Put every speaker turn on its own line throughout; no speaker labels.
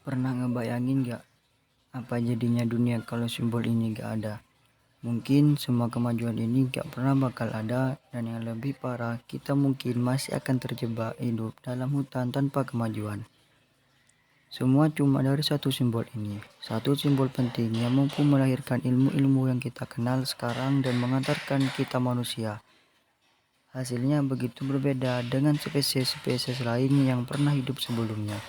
Pernah ngebayangin gak apa jadinya dunia kalau simbol ini gak ada? Mungkin semua kemajuan ini gak pernah bakal ada, dan yang lebih parah, kita mungkin masih akan terjebak hidup dalam hutan tanpa kemajuan. Semua cuma dari satu simbol ini, satu simbol penting yang mampu melahirkan ilmu-ilmu yang kita kenal sekarang dan mengantarkan kita manusia. Hasilnya begitu berbeda dengan spesies-spesies lain yang pernah hidup sebelumnya.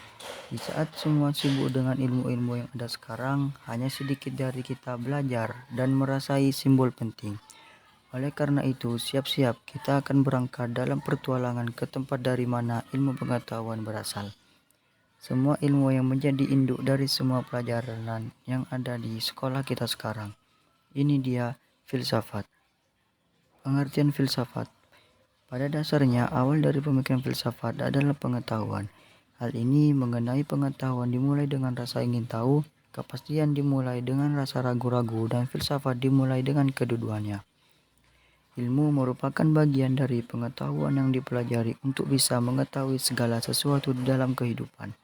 Di saat semua sibuk dengan ilmu-ilmu yang ada sekarang, hanya sedikit dari kita belajar dan merasai simbol penting. Oleh karena itu, siap-siap kita akan berangkat dalam pertualangan ke tempat dari mana ilmu pengetahuan berasal. Semua ilmu yang menjadi induk dari semua pelajaran yang ada di sekolah kita sekarang. Ini dia filsafat. Pengertian filsafat. Pada dasarnya, awal dari pemikiran filsafat adalah pengetahuan. Hal ini mengenai pengetahuan dimulai dengan rasa ingin tahu, kepastian dimulai dengan rasa ragu-ragu, dan filsafat dimulai dengan kedudukannya. Ilmu merupakan bagian dari pengetahuan yang dipelajari untuk bisa mengetahui segala sesuatu di dalam kehidupan.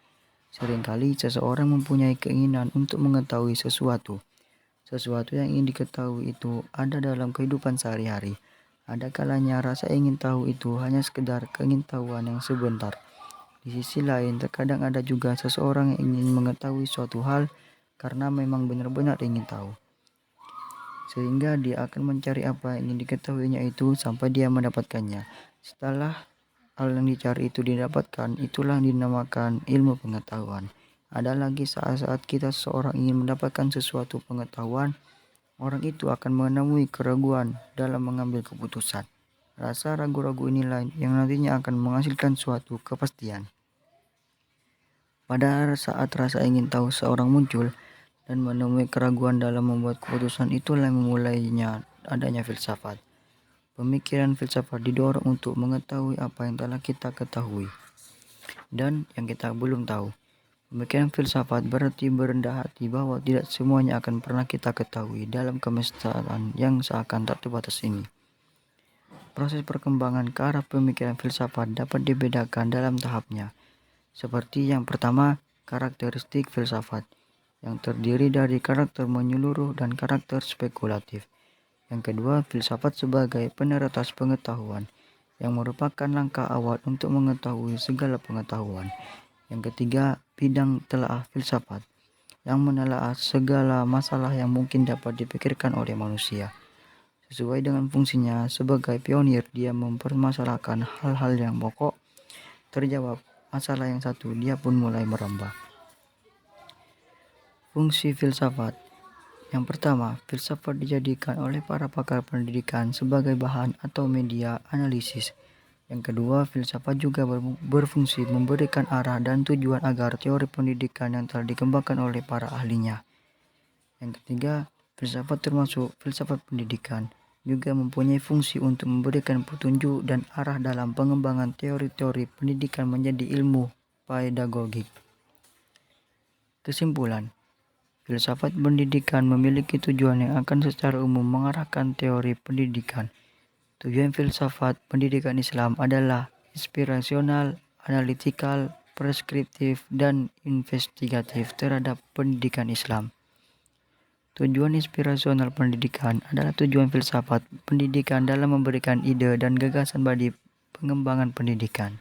Seringkali seseorang mempunyai keinginan untuk mengetahui sesuatu. Sesuatu yang ingin diketahui itu ada dalam kehidupan sehari-hari. Ada kalanya rasa ingin tahu itu hanya sekedar keingintahuan yang sebentar. Di sisi lain, terkadang ada juga seseorang yang ingin mengetahui suatu hal karena memang benar-benar ingin tahu. Sehingga dia akan mencari apa yang ingin diketahuinya itu sampai dia mendapatkannya. Setelah hal yang dicari itu didapatkan, itulah dinamakan ilmu pengetahuan. Ada lagi saat-saat kita seseorang ingin mendapatkan sesuatu pengetahuan, orang itu akan menemui keraguan dalam mengambil keputusan. Rasa ragu-ragu inilah yang nantinya akan menghasilkan suatu kepastian. Pada saat rasa ingin tahu seorang muncul dan menemui keraguan dalam membuat keputusan, itulah memulainya adanya filsafat. Pemikiran filsafat didorong untuk mengetahui apa yang telah kita ketahui dan yang kita belum tahu. Pemikiran filsafat berarti berendah hati bahwa tidak semuanya akan pernah kita ketahui dalam kemestaan yang seakan tak terbatas ini. Proses perkembangan ke arah pemikiran filsafat dapat dibedakan dalam tahapnya. Seperti yang pertama, karakteristik filsafat, yang terdiri dari karakter menyeluruh dan karakter spekulatif. Yang kedua, filsafat sebagai peneretas pengetahuan, yang merupakan langkah awal untuk mengetahui segala pengetahuan. Yang ketiga, bidang telaah filsafat, yang menelaah segala masalah yang mungkin dapat dipikirkan oleh manusia. Sesuai dengan fungsinya sebagai pionir, dia mempermasalahkan hal-hal yang pokok. Terjawab masalah yang satu, dia pun mulai merambah. Fungsi filsafat. Yang pertama, filsafat dijadikan oleh para pakar pendidikan sebagai bahan atau media analisis. Yang kedua, filsafat juga berfungsi memberikan arah dan tujuan agar teori pendidikan yang telah dikembangkan oleh para ahlinya. Yang ketiga, filsafat termasuk filsafat pendidikan juga mempunyai fungsi untuk memberikan petunjuk dan arah dalam pengembangan teori-teori pendidikan menjadi ilmu pedagogik. Kesimpulan, filsafat pendidikan memiliki tujuan yang akan secara umum mengarahkan teori pendidikan. Tujuan filsafat pendidikan Islam adalah inspirasional, analitikal, preskriptif, dan investigatif terhadap pendidikan Islam. Tujuan inspirasional pendidikan adalah tujuan filsafat pendidikan dalam memberikan ide dan gagasan bagi pengembangan pendidikan.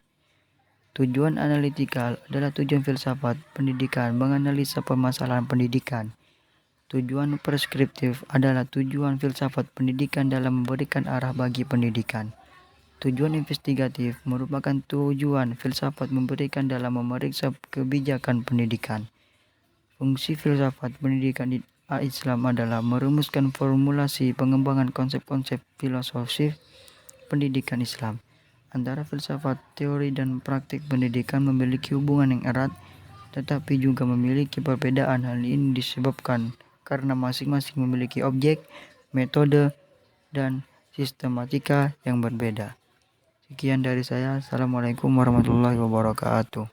Tujuan analitikal adalah tujuan filsafat pendidikan menganalisa permasalahan pendidikan. Tujuan preskriptif adalah tujuan filsafat pendidikan dalam memberikan arah bagi pendidikan. Tujuan investigatif merupakan tujuan filsafat memberikan dalam memeriksa kebijakan pendidikan. Fungsi filsafat pendidikan Islam adalah merumuskan formulasi pengembangan konsep-konsep filosofis pendidikan Islam. Antara filsafat, teori, dan praktik pendidikan memiliki hubungan yang erat, tetapi juga memiliki perbedaan. Hal ini disebabkan karena masing-masing memiliki objek, metode, dan sistematika yang berbeda. Sekian dari saya. Assalamualaikum warahmatullahi wabarakatuh.